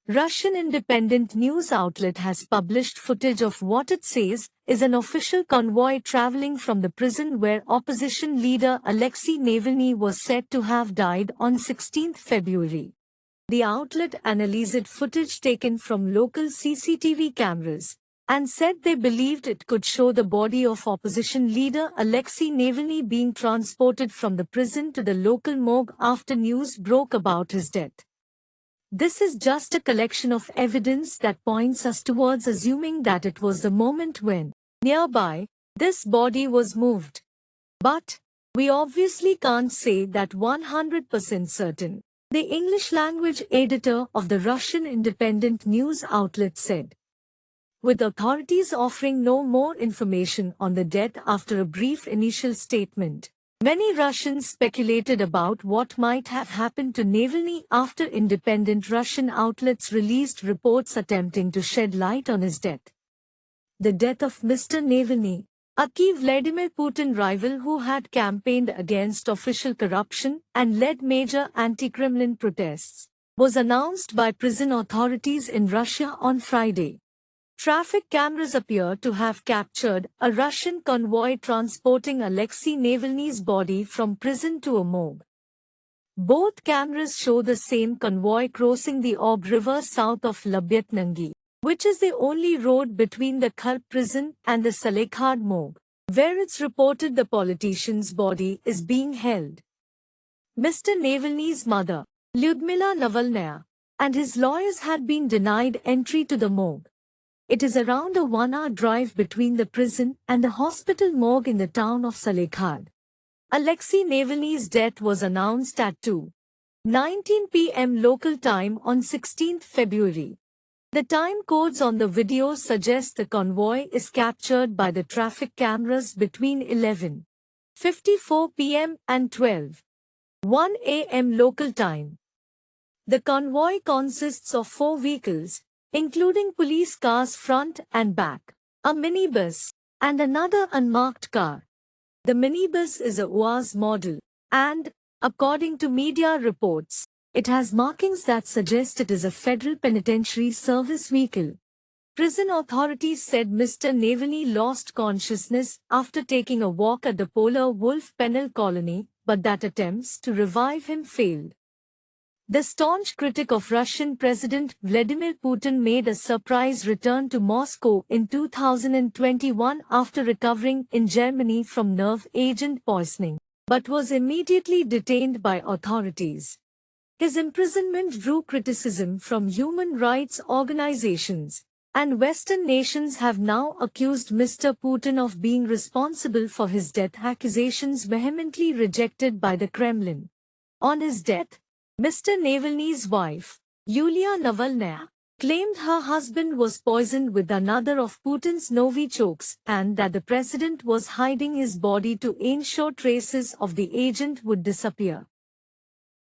Russian independent news outlet has published footage of what it says is an official convoy traveling from the prison where opposition leader Alexei Navalny was said to have died on 16 February. The outlet analysed footage taken from local CCTV cameras and said they believed it could show the body of opposition leader Alexei Navalny being transported from the prison to the local morgue after news broke about his death. This is just a collection of evidence that points us towards assuming that it was the moment when, nearby, this body was moved. But we obviously can't say that 100% certain, the English-language editor of the Russian independent news outlet said. With authorities offering no more information on the death after a brief initial statement, many Russians speculated about what might have happened to Navalny after independent Russian outlets released reports attempting to shed light on his death. The death of Mr. Navalny, a key Vladimir Putin rival who had campaigned against official corruption and led major anti-Kremlin protests, was announced by prison authorities in Russia on Friday. Traffic cameras appear to have captured a Russian convoy transporting Alexei Navalny's body from prison to a morgue. Both cameras show the same convoy crossing the Ob River south of Labyatnangi, which is the only road between the Khar prison and the Salekhard morgue, where it's reported the politician's body is being held. Mr. Navalny's mother, Lyudmila Navalnaya, and his lawyers had been denied entry to the morgue. It is around a 1-hour drive between the prison and the hospital morgue in the town of Salekhard. Alexei Navalny's death was announced at 2:19 p.m. local time on 16 February. The time codes on the video suggest the convoy is captured by the traffic cameras between 11:54 p.m. and 12:01 a.m. local time. The convoy consists of 4 vehicles, including police cars front and back, a minibus, and another unmarked car. The minibus is a UAZ model, and, according to media reports, it has markings that suggest it is a Federal Penitentiary Service vehicle. Prison authorities said Mr. Navalny lost consciousness after taking a walk at the Polar Wolf Penal Colony, but that attempts to revive him failed. The staunch critic of Russian President Vladimir Putin made a surprise return to Moscow in 2021 after recovering in Germany from nerve agent poisoning, but was immediately detained by authorities. His imprisonment drew criticism from human rights organizations, and Western nations have now accused Mr. Putin of being responsible for his death, accusations vehemently rejected by the Kremlin. On his death, Mr. Navalny's wife, Yulia Navalnaya, claimed her husband was poisoned with another of Putin's Novichoks and that the president was hiding his body to ensure traces of the agent would disappear.